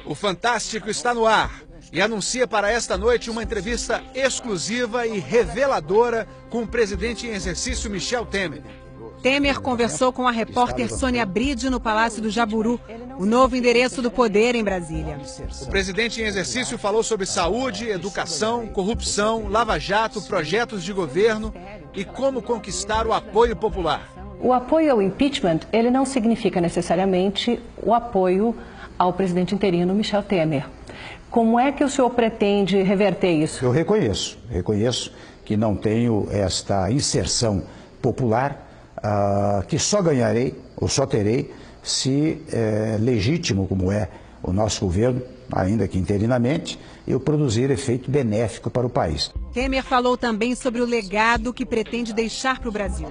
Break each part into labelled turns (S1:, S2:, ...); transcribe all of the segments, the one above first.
S1: O Fantástico está no ar e anuncia para esta noite uma entrevista exclusiva e reveladora com o presidente em exercício Michel Temer.
S2: Temer conversou com a repórter Sônia Bride no Palácio do Jaburu, o novo endereço do poder em Brasília.
S1: O presidente em exercício falou sobre saúde, educação, corrupção, lava-jato, projetos de governo e como conquistar o apoio popular.
S3: O apoio ao impeachment, ele não significa necessariamente o apoio ao presidente interino Michel Temer. Como é que o senhor pretende reverter isso?
S4: Eu reconheço que não tenho esta inserção popular que só ganharei ou só terei se legítimo como é o nosso governo, ainda que interinamente, eu produzir efeito benéfico para o país.
S2: Temer falou também sobre o legado que pretende deixar para o Brasil.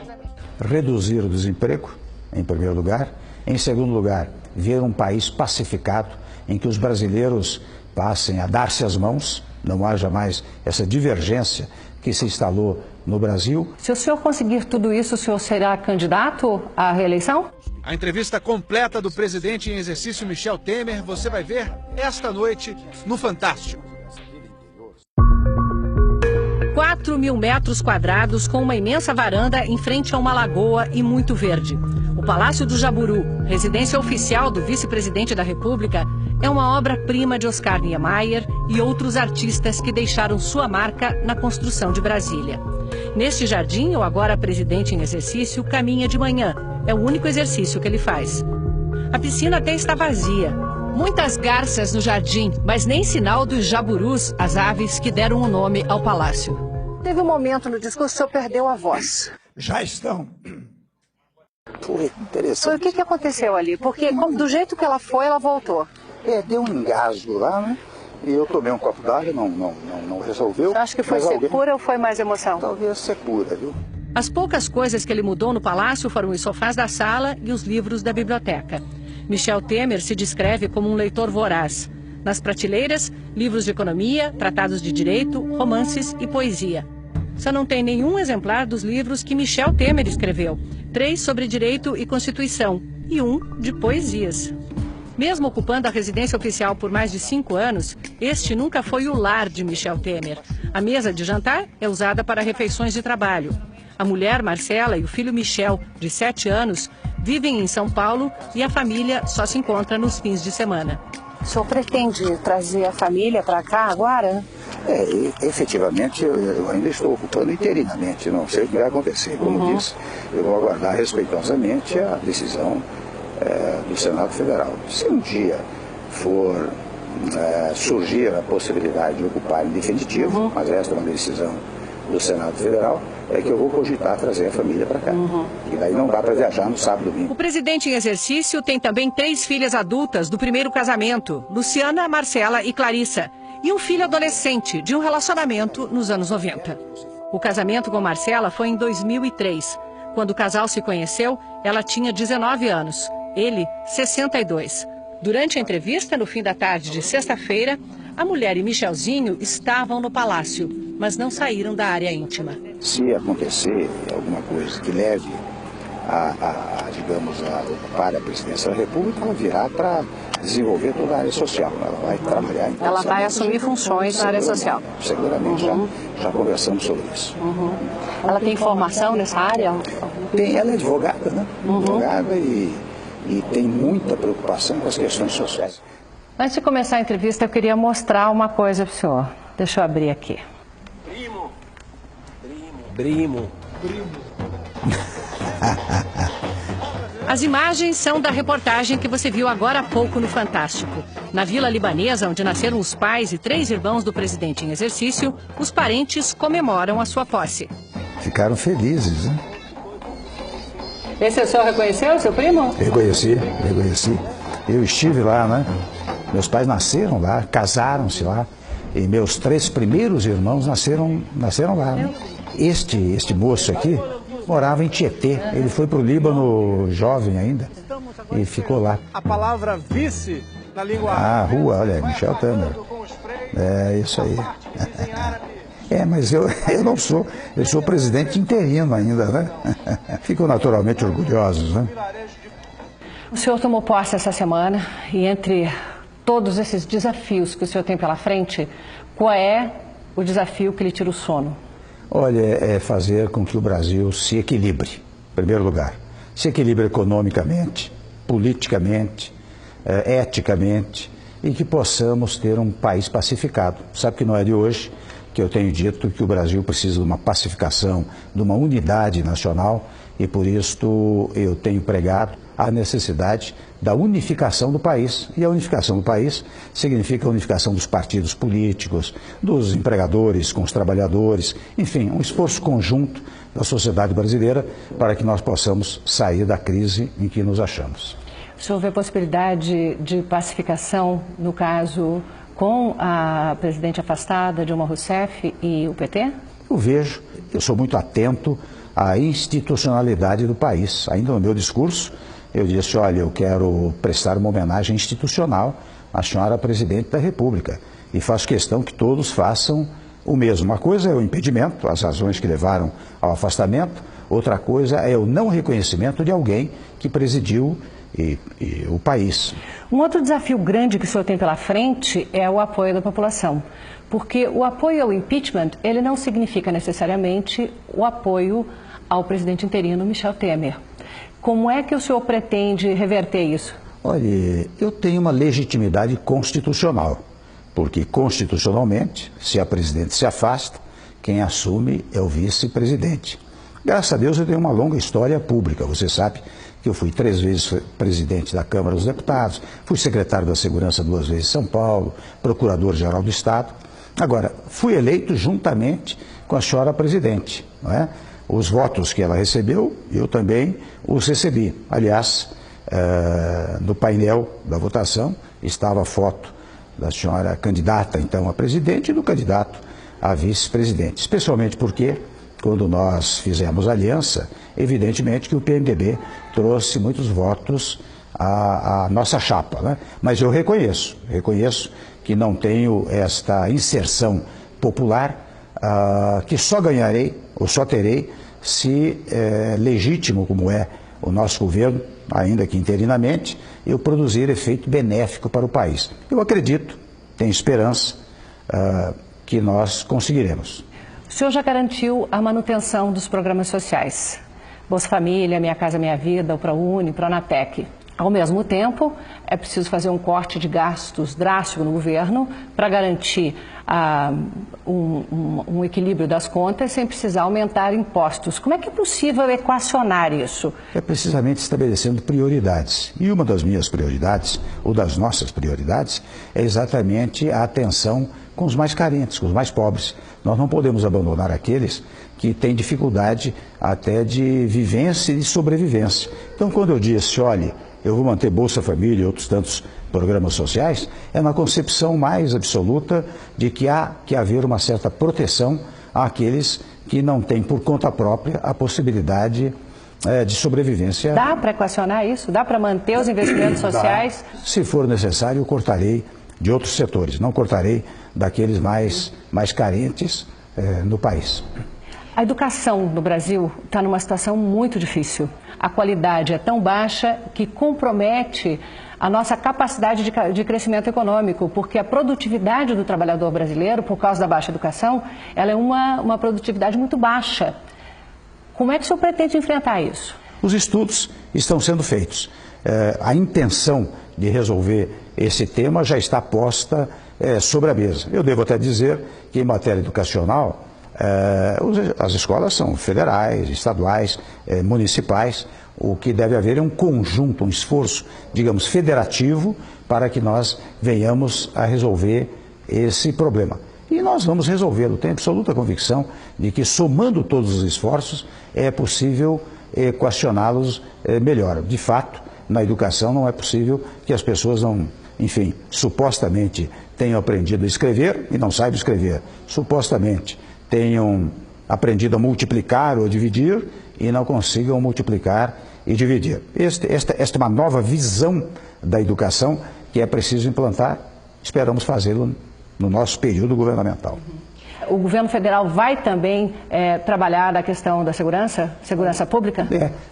S4: Reduzir o desemprego, em primeiro lugar. Em segundo lugar, ver um país pacificado, em que os brasileiros passem a dar-se as mãos, não haja mais essa divergência que se instalou no Brasil.
S3: Se o senhor conseguir tudo isso, o senhor será candidato à reeleição?
S1: A entrevista completa do presidente em exercício Michel Temer você vai ver esta noite no Fantástico.
S2: 4.000 metros quadrados com uma imensa varanda em frente a uma lagoa e muito verde. O Palácio do Jaburu, residência oficial do vice-presidente da República, é uma obra-prima de Oscar Niemeyer e outros artistas que deixaram sua marca na construção de Brasília. Neste jardim, o agora presidente em exercício caminha de manhã. É o único exercício que ele faz. A piscina até está vazia. Muitas garças no jardim, mas nem sinal dos jaburus, as aves que deram o nome ao palácio.
S3: Teve um momento no discurso que o senhor perdeu a voz.
S4: Já estão.
S3: Foi interessante. O que aconteceu ali? Porque do jeito que ela foi, ela voltou.
S4: Deu um engasgo lá, né? E eu tomei um copo d'água, não resolveu.
S3: Você acha que foi secura ou foi mais emoção?
S4: Talvez secura, viu?
S2: As poucas coisas que ele mudou no palácio foram os sofás da sala e os livros da biblioteca. Michel Temer se descreve como um leitor voraz. Nas prateleiras, livros de economia, tratados de direito, romances e poesia. Só não tem nenhum exemplar dos livros que Michel Temer escreveu. 3 sobre direito e constituição e 1 de poesias. Mesmo ocupando a residência oficial por mais de 5 anos, este nunca foi o lar de Michel Temer. A mesa de jantar é usada para refeições de trabalho. A mulher, Marcela, e o filho Michel, de 7 anos, vivem em São Paulo e a família só se encontra nos fins de semana.
S3: O senhor pretende trazer a família para cá agora?
S4: Efetivamente, eu ainda estou ocupando interinamente, não sei o que vai acontecer. Como disse, eu vou aguardar respeitosamente a decisão do Senado Federal. Se um dia for surgir a possibilidade de ocupar em definitivo, mas esta é uma decisão do Senado Federal, é que eu vou cogitar trazer a família para cá. E daí não dá para viajar no sábado e domingo.
S2: O presidente em exercício tem também 3 filhas adultas do primeiro casamento, Luciana, Marcela e Clarissa, e um filho adolescente de um relacionamento nos anos 90. O casamento com Marcela foi em 2003. Quando o casal se conheceu, ela tinha 19 anos, ele 62. Durante a entrevista, no fim da tarde de sexta-feira, a mulher e Michelzinho estavam no palácio, mas não saíram da área íntima.
S4: Se acontecer alguma coisa que leve digamos, a ocupar a presidência da República, ela virá para desenvolver toda a área social. Ela vai trabalhar em...
S3: Ela vai assumir funções na área social.
S4: Seguramente, já conversamos sobre isso.
S3: Ela tem formação nessa área?
S4: Tem, ela é advogada, né? Advogada e tem muita preocupação com as questões sociais.
S3: Antes de começar a entrevista, eu queria mostrar uma coisa para o senhor. Deixa eu abrir aqui.
S5: Primo.
S2: As imagens são da reportagem que você viu agora há pouco no Fantástico. Na Vila Libanesa, onde nasceram os pais e 3 irmãos do presidente em exercício, os parentes comemoram a sua posse.
S4: Ficaram felizes, né?
S3: Esse o senhor reconheceu, seu primo?
S4: Reconheci. Eu estive lá, né? Meus pais nasceram lá, casaram-se lá. E meus 3 primeiros irmãos nasceram lá, né? Este moço aqui morava em Tietê. Ele foi para o Líbano jovem ainda e ficou lá.
S1: A palavra vice na língua...
S4: Rua, olha, Michel Temer. É isso aí. Mas eu não sou, eu sou presidente interino ainda, né? Ficam naturalmente orgulhosos, né?
S3: O senhor tomou posse essa semana e entre todos esses desafios que o senhor tem pela frente, qual é o desafio que lhe tira o sono?
S4: Olha, é fazer com que o Brasil se equilibre, em primeiro lugar. Se equilibre economicamente, politicamente, eticamente, e que possamos ter um país pacificado. Sabe que não é de hoje que eu tenho dito que o Brasil precisa de uma pacificação, de uma unidade nacional, e por isso eu tenho pregado a necessidade da unificação do país. E a unificação do país significa a unificação dos partidos políticos, dos empregadores com os trabalhadores, enfim, um esforço conjunto da sociedade brasileira para que nós possamos sair da crise em que nos achamos.
S3: O senhor vê possibilidade de pacificação, no caso, com a presidente afastada, Dilma Rousseff, e o PT?
S4: Eu vejo, eu sou muito atento à institucionalidade do país. Ainda no meu discurso, eu disse, olha, eu quero prestar uma homenagem institucional à senhora presidente da República. E faço questão que todos façam o mesmo. Uma coisa é o impedimento, as razões que levaram ao afastamento. Outra coisa é o não reconhecimento de alguém que presidiu o país.
S3: Um outro desafio grande que o senhor tem pela frente é o apoio da população. Porque o apoio ao impeachment, ele não significa necessariamente o apoio ao presidente interino Michel Temer. Como é que o senhor pretende reverter isso?
S4: Olha, eu tenho uma legitimidade constitucional, porque constitucionalmente, se a presidente se afasta, quem assume é o vice-presidente. Graças a Deus eu tenho uma longa história pública. Você sabe que eu fui 3 vezes presidente da Câmara dos Deputados, fui secretário da Segurança 2 vezes em São Paulo, procurador-geral do Estado. Agora, fui eleito juntamente com a senhora presidente, não é? Os votos que ela recebeu, eu também os recebi. Aliás, no painel da votação estava a foto da senhora candidata, então, a presidente, e do candidato a vice-presidente. Especialmente porque, quando nós fizemos aliança, evidentemente que o PMDB trouxe muitos votos à nossa chapa, né? Mas eu reconheço que não tenho esta inserção popular, que só ganharei, ou só terei, se legítimo como é o nosso governo, ainda que interinamente, eu produzir efeito benéfico para o país. Eu acredito, tenho esperança que nós conseguiremos.
S3: O senhor já garantiu a manutenção dos programas sociais? Bolsa Família, Minha Casa Minha Vida, o ProUni, Pronatec. Ao mesmo tempo, é preciso fazer um corte de gastos drástico no governo para garantir um equilíbrio das contas sem precisar aumentar impostos. Como é que é possível equacionar isso?
S4: É precisamente estabelecendo prioridades. E uma das minhas prioridades, ou das nossas prioridades, é exatamente a atenção com os mais carentes, com os mais pobres. Nós não podemos abandonar aqueles que têm dificuldade até de vivência e de sobrevivência. Então, quando eu disse, olha, eu vou manter Bolsa Família e outros tantos programas sociais, é na concepção mais absoluta de que há que haver uma certa proteção àqueles que não têm por conta própria a possibilidade de sobrevivência.
S3: Dá para equacionar isso? Dá para manter os investimentos sociais?
S4: Dá. Se for necessário, eu cortarei de outros setores, não cortarei daqueles mais carentes no país.
S3: A educação no Brasil está numa situação muito difícil. A qualidade é tão baixa que compromete a nossa capacidade de crescimento econômico, porque a produtividade do trabalhador brasileiro, por causa da baixa educação, ela é uma produtividade muito baixa. Como é que o senhor pretende enfrentar isso?
S4: Os estudos estão sendo feitos. A intenção de resolver esse tema já está posta sobre a mesa. Eu devo até dizer que, em matéria educacional, as escolas são federais, estaduais, municipais. O que deve haver é um conjunto, um esforço, digamos, federativo, para que nós venhamos a resolver esse problema. E nós vamos resolvê-lo. Tenho absoluta convicção de que, somando todos os esforços, é possível equacioná-los melhor. De fato, na educação não é possível que as pessoas não, enfim, supostamente tenham aprendido a escrever e não saibam escrever. Supostamente tenham aprendido a multiplicar ou dividir e não consigam multiplicar e dividir. Esta é uma nova visão da educação que é preciso implantar. Esperamos fazê-lo no nosso período governamental.
S3: O governo federal vai também trabalhar na questão da segurança pública?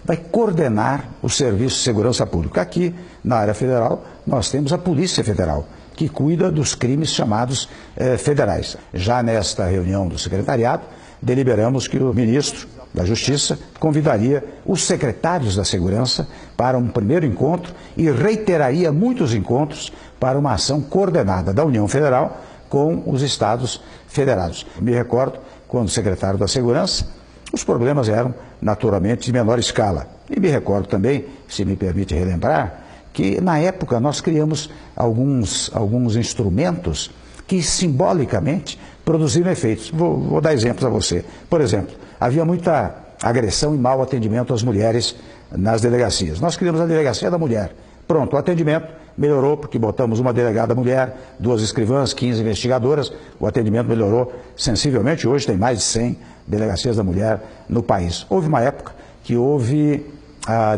S4: Vai coordenar o serviço de segurança pública. Aqui, na área federal, nós temos a Polícia Federal, que cuida dos crimes chamados federais. Já nesta reunião do secretariado, deliberamos que o ministro da Justiça convidaria os secretários da Segurança para um primeiro encontro e reiteraria muitos encontros para uma ação coordenada da União Federal com os estados federados. Me recordo, quando secretário da Segurança, os problemas eram naturalmente de menor escala. E me recordo também, se me permite relembrar, que na época nós criamos alguns instrumentos que simbolicamente produziram efeitos. Vou dar exemplos a você. Por exemplo, havia muita agressão e mau atendimento às mulheres nas delegacias. Nós criamos a Delegacia da Mulher. Pronto, o atendimento melhorou porque botamos uma delegada mulher, 2 escrivãs, 15 investigadoras. O atendimento melhorou sensivelmente. Hoje tem mais de 100 delegacias da mulher no país. Houve uma época que houve,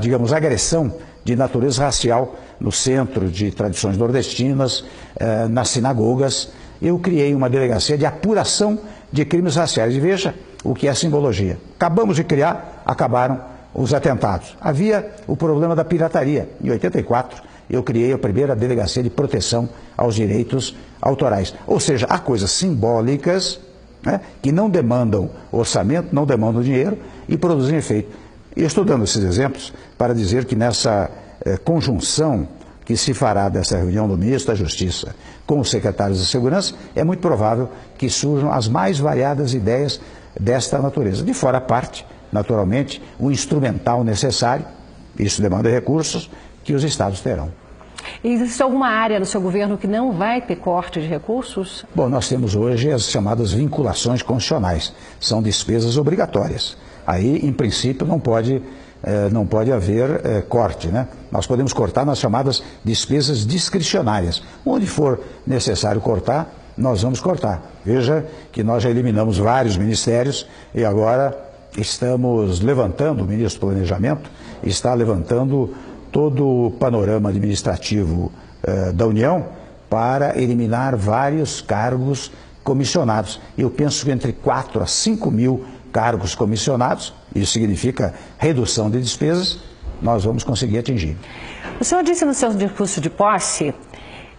S4: digamos, agressão de natureza racial no centro de tradições nordestinas, nas sinagogas. Eu criei uma delegacia de apuração de crimes raciais. E veja o que é simbologia. Acabamos de criar, acabaram os atentados. Havia o problema da pirataria. Em 84, eu criei a primeira delegacia de proteção aos direitos autorais. Ou seja, há coisas simbólicas, né, que não demandam orçamento, não demandam dinheiro e produzem efeito. E eu estou dando esses exemplos para dizer que nessa conjunção que se fará dessa reunião do ministro da Justiça com os secretários de Segurança, é muito provável que surjam as mais variadas ideias desta natureza. De fora a parte, naturalmente, o instrumental necessário, isso demanda recursos, que os estados terão.
S3: Existe alguma área no seu governo que não vai ter corte de recursos?
S4: Bom, nós temos hoje as chamadas vinculações constitucionais, são despesas obrigatórias. Aí, em princípio, não pode haver corte, né? Nós podemos cortar nas chamadas despesas discricionárias. Onde for necessário cortar, nós vamos cortar. Veja que nós já eliminamos vários ministérios e agora estamos levantando, o ministro do Planejamento está levantando todo o panorama administrativo da União para eliminar vários cargos comissionados. Eu penso que entre 4 a 5 mil cargos comissionados, isso significa redução de despesas, nós vamos conseguir atingir.
S3: O senhor disse no seu discurso de posse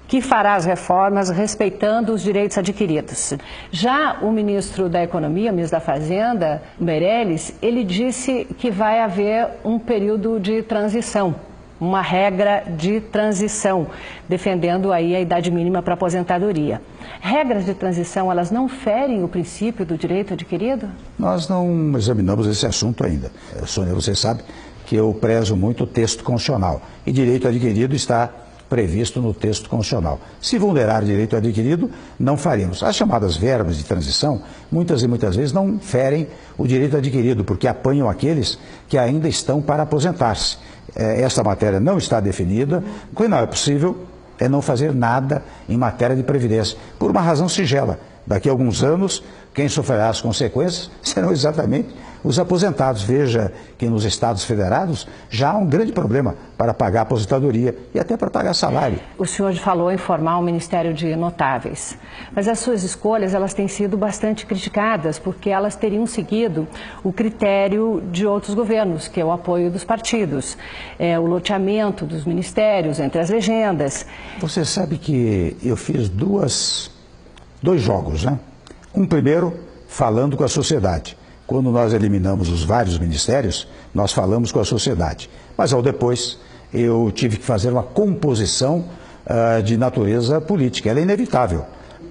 S3: que fará as reformas respeitando os direitos adquiridos. Já o ministro da Economia, o ministro da Fazenda, Meirelles, ele disse que vai haver um período de transição, uma regra de transição, defendendo aí a idade mínima para aposentadoria. Regras de transição, elas não ferem o princípio do direito adquirido?
S4: Nós não examinamos esse assunto ainda. Sônia, você sabe que eu prezo muito o texto constitucional e direito adquirido está previsto no texto constitucional. Se vulnerar o direito adquirido, não faremos. As chamadas verbas de transição, muitas e muitas vezes não ferem o direito adquirido, porque apanham aqueles que ainda estão para aposentar-se. Esta matéria não está definida, o que não é possível é não fazer nada em matéria de previdência, por uma razão singela. Daqui a alguns anos, quem sofrerá as consequências serão exatamente os aposentados. Veja que nos estados federados já há um grande problema para pagar aposentadoria e até para pagar salário.
S3: O senhor falou em formar um Ministério de Notáveis, mas as suas escolhas elas têm sido bastante criticadas porque elas teriam seguido o critério de outros governos, que é o apoio dos partidos, o loteamento dos ministérios entre as legendas.
S4: Você sabe que eu fiz dois jogos, né? Um primeiro falando com a sociedade. Quando nós eliminamos os vários ministérios, nós falamos com a sociedade. Mas ao depois, eu tive que fazer uma composição de natureza política. Ela é inevitável.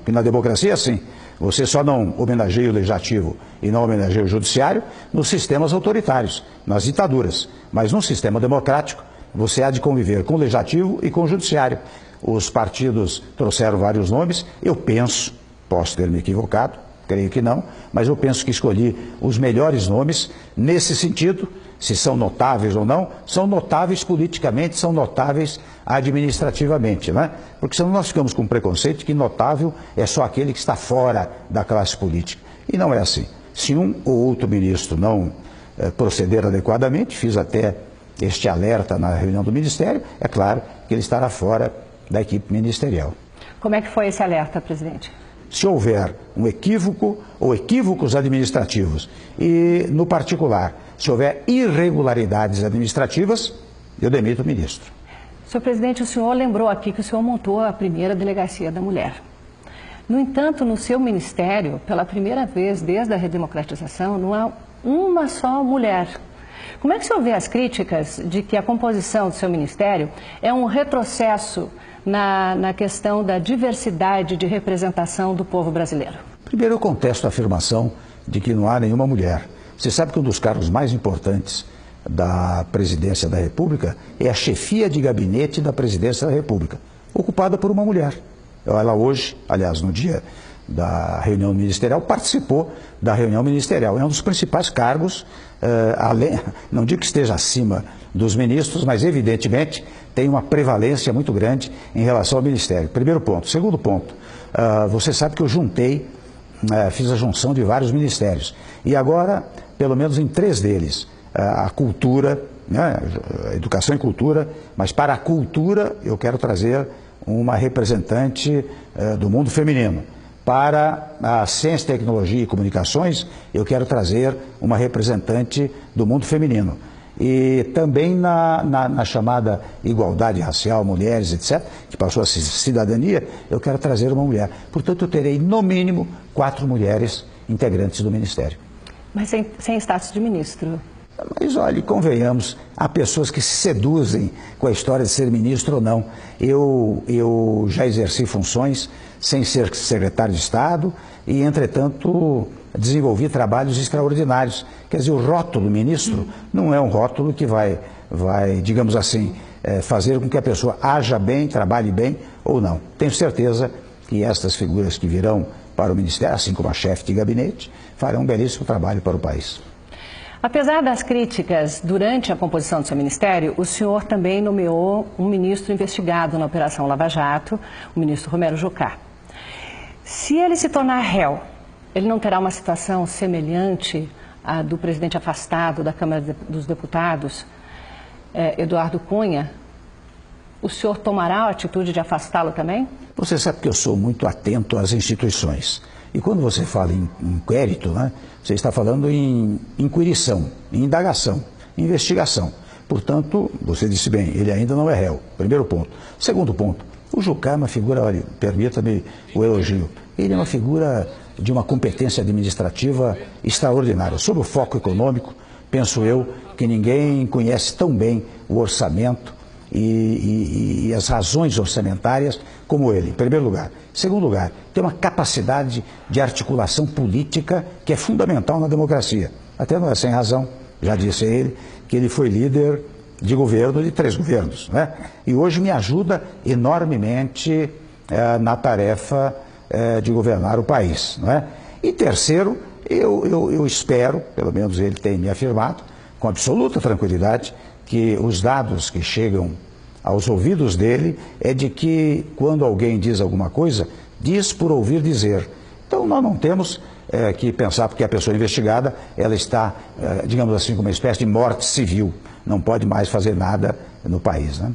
S4: E na democracia é assim. Você só não homenageia o legislativo e não homenageia o judiciário nos sistemas autoritários, nas ditaduras. Mas num sistema democrático, você há de conviver com o legislativo e com o judiciário. Os partidos trouxeram vários nomes. Eu penso, posso ter me equivocado, creio que não, mas eu penso que escolhi os melhores nomes nesse sentido. Se são notáveis ou não, são notáveis politicamente, são notáveis administrativamente, né? Porque senão nós ficamos com um preconceito que notável é só aquele que está fora da classe política. E não é assim. Se um ou outro ministro não proceder adequadamente, fiz até este alerta na reunião do Ministério, é claro que ele estará fora da equipe ministerial.
S3: Como é que foi esse alerta, presidente?
S4: Se houver um equívoco ou equívocos administrativos e, no particular, se houver irregularidades administrativas, eu demito o ministro.
S3: Senhor presidente, o senhor lembrou aqui que o senhor montou a primeira delegacia da mulher. No entanto, no seu ministério, pela primeira vez desde a redemocratização, não há uma só mulher. Como é que o senhor vê as críticas de que a composição do seu ministério é um retrocesso na questão da diversidade de representação do povo brasileiro?
S5: Primeiro, eu contesto a afirmação de que não há nenhuma mulher. Você sabe que um dos cargos mais importantes da presidência da República é a chefia de gabinete da presidência da República, ocupada por uma mulher. Ela hoje, aliás, no dia da reunião ministerial, participou da reunião ministerial. É um dos principais cargos, não digo que esteja acima dos ministros, mas evidentemente tem uma prevalência muito grande em relação ao ministério. Primeiro ponto. Segundo ponto, você sabe que eu fiz a junção de vários ministérios. E agora, pelo menos em 3 deles, a cultura, né, educação e cultura, mas para a cultura eu quero trazer uma representante do mundo feminino. Para a ciência, tecnologia e comunicações, eu quero trazer uma representante do mundo feminino. E também na chamada igualdade racial, mulheres, etc., que passou a ser cidadania, eu quero trazer uma mulher. Portanto, eu terei, no mínimo, 4 mulheres integrantes do Ministério.
S3: Mas sem status de ministro?
S5: Mas, olha, convenhamos, há pessoas que se seduzem com a história de ser ministro ou não. Eu já exerci funções sem ser secretário de Estado e, entretanto, desenvolvi trabalhos extraordinários. Quer dizer, o rótulo ministro não é um rótulo que vai digamos assim, fazer com que a pessoa haja bem, trabalhe bem ou não. Tenho certeza que estas figuras que virão para o Ministério, assim como a chefe de gabinete, farão um belíssimo trabalho para o país.
S3: Apesar das críticas durante a composição do seu ministério, o senhor também nomeou um ministro investigado na Operação Lava Jato, o ministro Romero Jucá. Se ele se tornar réu, ele não terá uma situação semelhante à do presidente afastado da Câmara dos Deputados, Eduardo Cunha? O senhor tomará a atitude de afastá-lo também?
S5: Você sabe que eu sou muito atento às instituições. E quando você fala em inquérito, né, você está falando em inquirição, em indagação, em investigação. Portanto, você disse bem, ele ainda não é réu. Primeiro ponto. Segundo ponto, o Jucá é uma figura, olha, permita-me o elogio, ele é uma figura de uma competência administrativa extraordinária. Sobre o foco econômico, penso eu que ninguém conhece tão bem o orçamento e as razões orçamentárias como ele, em primeiro lugar. Em segundo lugar, tem uma capacidade de articulação política que é fundamental na democracia. Até não é sem razão, já disse ele, que ele foi líder de governo de 3 governos, né? E hoje me ajuda enormemente na tarefa de governar o país, não é? E terceiro, eu espero, pelo menos ele tem me afirmado, com absoluta tranquilidade, que os dados que chegam aos ouvidos dele é de que quando alguém diz alguma coisa, diz por ouvir dizer. Então nós não temos que pensar porque a pessoa investigada, ela está, digamos assim, com uma espécie de morte civil, não pode mais fazer nada no país, né?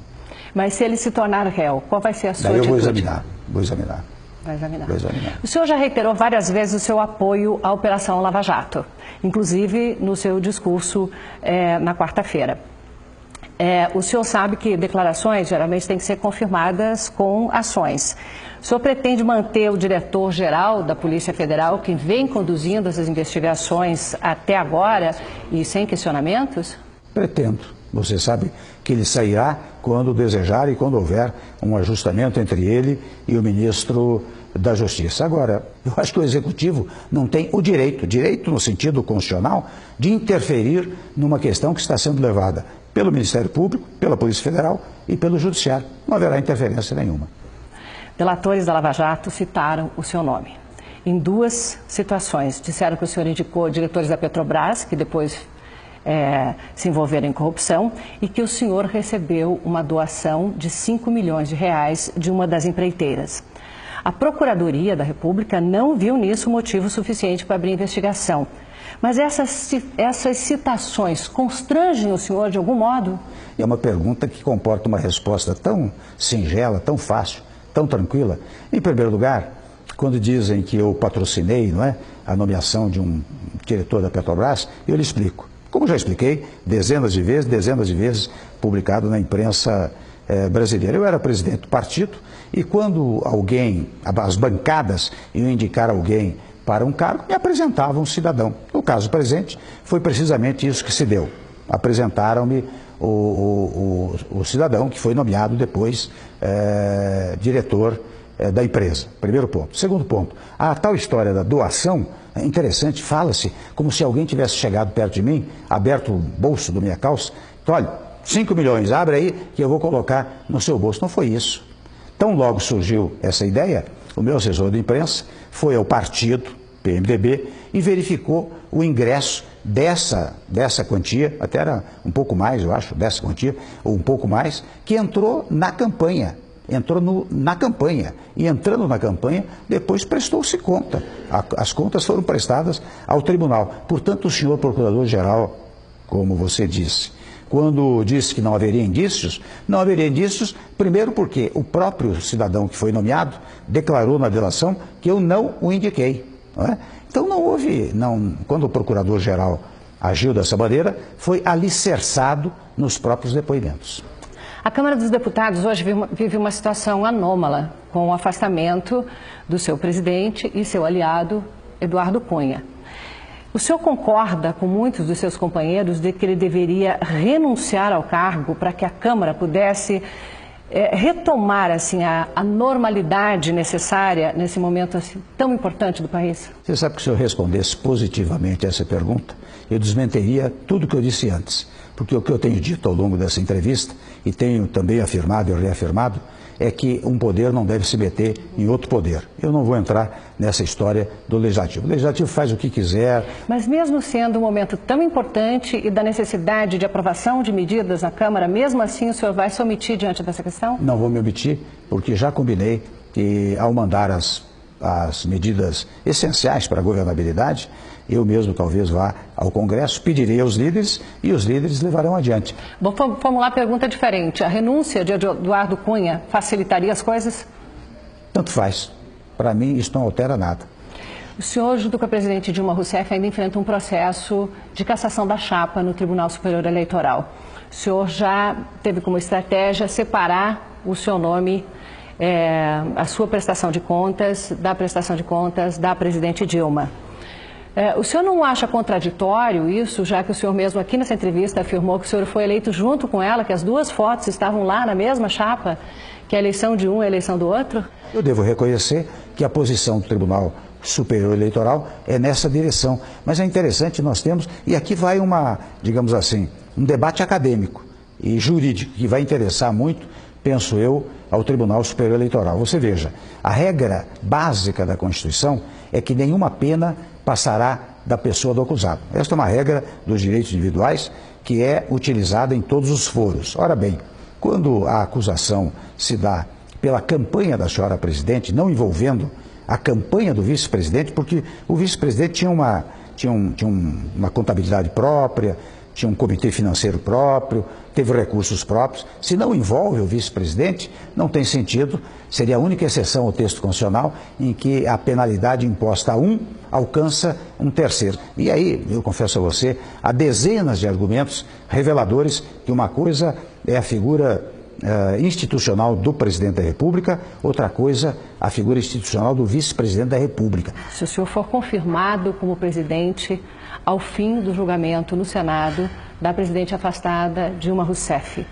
S3: Mas se ele se tornar réu, qual vai ser a sua
S5: Daí eu
S3: atitude?
S5: Vou examinar.
S3: Vai examinar.
S5: Vou examinar.
S3: O senhor já reiterou várias vezes o seu apoio à Operação Lava Jato, inclusive no seu discurso na quarta-feira. O senhor sabe que declarações geralmente têm que ser confirmadas com ações. O senhor pretende manter o diretor-geral da Polícia Federal, que vem conduzindo essas investigações até agora e sem questionamentos?
S5: Pretendo. Você sabe que ele sairá quando desejar e quando houver um ajustamento entre ele e o ministro da Justiça. Agora, eu acho que o Executivo não tem o direito no sentido constitucional, de interferir numa questão que está sendo levada pelo Ministério Público, pela Polícia Federal e pelo Judiciário. Não haverá interferência nenhuma.
S3: Delatores da Lava Jato citaram o seu nome. Em 2 situações, disseram que o senhor indicou diretores da Petrobras, que depois se envolveram em corrupção, e que o senhor recebeu uma doação de 5 milhões de reais de uma das empreiteiras. A Procuradoria da República não viu nisso motivo suficiente para abrir investigação. Mas essas citações constrangem o senhor de algum modo?
S5: É uma pergunta que comporta uma resposta tão singela, tão fácil, tão tranquila. Em primeiro lugar, quando dizem que eu patrocinei, não é, a nomeação de um diretor da Petrobras, eu lhe explico. Como já expliquei dezenas de vezes publicado na imprensa brasileira. Eu era presidente do partido e quando as bancadas iam indicar alguém para um cargo, me apresentavam um cidadão. No caso presente, foi precisamente isso que se deu. Apresentaram-me o cidadão que foi nomeado depois diretor da empresa. Primeiro ponto. Segundo ponto, a tal história da doação é interessante, fala-se como se alguém tivesse chegado perto de mim, aberto o bolso da minha calça, então, olha, 5 milhões, abre aí que eu vou colocar no seu bolso. Não foi isso. Tão logo surgiu essa ideia, o meu assessor de imprensa foi ao partido, PMDB, e verificou o ingresso dessa quantia, até era um pouco mais, eu acho, dessa quantia, ou um pouco mais, que entrou na campanha. Na campanha. E entrando na campanha, depois prestou-se conta. As contas foram prestadas ao tribunal. Portanto, o senhor procurador-geral, como você disse, quando disse que não haveria indícios, primeiro porque o próprio cidadão que foi nomeado declarou na delação que eu não o indiquei. Não é? Então não houve, quando o procurador-geral agiu dessa maneira, foi alicerçado nos próprios depoimentos.
S3: A Câmara dos Deputados hoje vive uma situação anômala, com o afastamento do seu presidente e seu aliado, Eduardo Cunha. O senhor concorda com muitos dos seus companheiros de que ele deveria renunciar ao cargo para que a Câmara pudesse retomar assim, a normalidade necessária nesse momento assim, tão importante do país?
S5: Você sabe que se eu respondesse positivamente a essa pergunta, eu desmentiria tudo o que eu disse antes. Porque o que eu tenho dito ao longo dessa entrevista, e tenho também afirmado e reafirmado, é que um poder não deve se meter em outro poder. Eu não vou entrar nessa história do Legislativo. O Legislativo faz o que quiser.
S3: Mas mesmo sendo um momento tão importante e da necessidade de aprovação de medidas na Câmara, mesmo assim o senhor vai se omitir diante dessa questão?
S5: Não vou me omitir, porque já combinei que ao mandar as medidas essenciais para a governabilidade, eu mesmo talvez vá ao Congresso, pedirei aos líderes e os líderes levarão adiante.
S3: Vou formular a pergunta diferente. A renúncia de Eduardo Cunha facilitaria as coisas?
S5: Tanto faz. Para mim, isso não altera nada.
S3: O senhor, junto com a presidente Dilma Rousseff, ainda enfrenta um processo de cassação da chapa no Tribunal Superior Eleitoral. O senhor já teve como estratégia separar o seu nome, a sua prestação de contas, da prestação de contas da presidente Dilma. O senhor não acha contraditório isso, já que o senhor mesmo aqui nessa entrevista afirmou que o senhor foi eleito junto com ela, que as duas fotos estavam lá na mesma chapa, que a eleição de um é a eleição do outro?
S5: Eu devo reconhecer que a posição do Tribunal Superior Eleitoral é nessa direção. Mas é interessante, nós temos, e aqui vai digamos assim, um debate acadêmico e jurídico, que vai interessar muito, penso eu, ao Tribunal Superior Eleitoral. Você veja, a regra básica da Constituição é que nenhuma pena passará da pessoa do acusado. Esta é uma regra dos direitos individuais que é utilizada em todos os foros. Ora bem, quando a acusação se dá pela campanha da senhora presidente, não envolvendo a campanha do vice-presidente, porque o vice-presidente tinha uma contabilidade própria, tinha um comitê financeiro próprio, teve recursos próprios. Se não envolve o vice-presidente, não tem sentido. Seria a única exceção ao texto constitucional em que a penalidade imposta a um alcança um terceiro. E aí, eu confesso a você, há dezenas de argumentos reveladores que uma coisa é a figura institucional do presidente da República, outra coisa a figura institucional do vice-presidente da República.
S3: Se o senhor for confirmado como presidente ao fim do julgamento no Senado da presidente afastada Dilma Rousseff,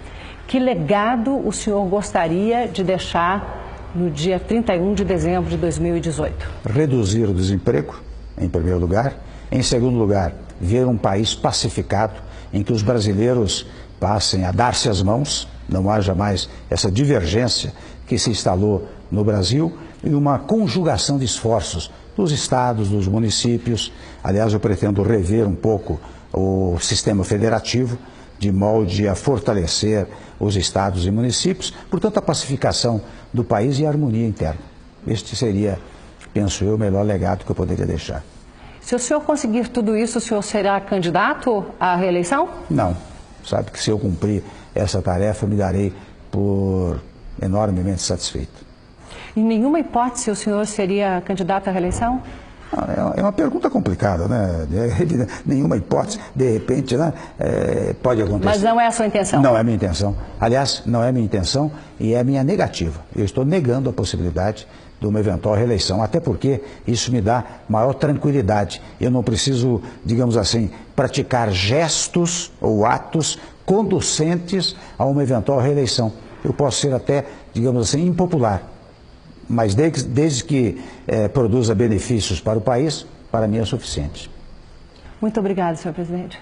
S3: que legado o senhor gostaria de deixar no dia 31 de dezembro de 2018?
S5: Reduzir o desemprego, em primeiro lugar. Em segundo lugar, ver um país pacificado, em que os brasileiros passem a dar-se as mãos, não haja mais essa divergência que se instalou no Brasil, e uma conjugação de esforços dos estados, dos municípios. Aliás, eu pretendo rever um pouco o sistema federativo, de molde a fortalecer os estados e municípios, portanto, a pacificação do país e a harmonia interna. Este seria, penso eu, o melhor legado que eu poderia deixar.
S3: Se o senhor conseguir tudo isso, o senhor será candidato à reeleição?
S5: Não. Sabe que se eu cumprir essa tarefa, me darei por enormemente satisfeito.
S3: Em nenhuma hipótese o senhor seria candidato à reeleição?
S5: É uma pergunta complicada, né? Nenhuma hipótese, de repente, né? Pode acontecer.
S3: Mas não é a sua intenção?
S5: Não é a minha intenção. Aliás, não é a minha intenção e é a minha negativa. Eu estou negando a possibilidade de uma eventual reeleição, até porque isso me dá maior tranquilidade. Eu não preciso, digamos assim, praticar gestos ou atos conducentes a uma eventual reeleição. Eu posso ser até, digamos assim, impopular, mas desde que produza benefícios para o país, para mim é suficiente.
S3: Muito obrigada, senhor presidente.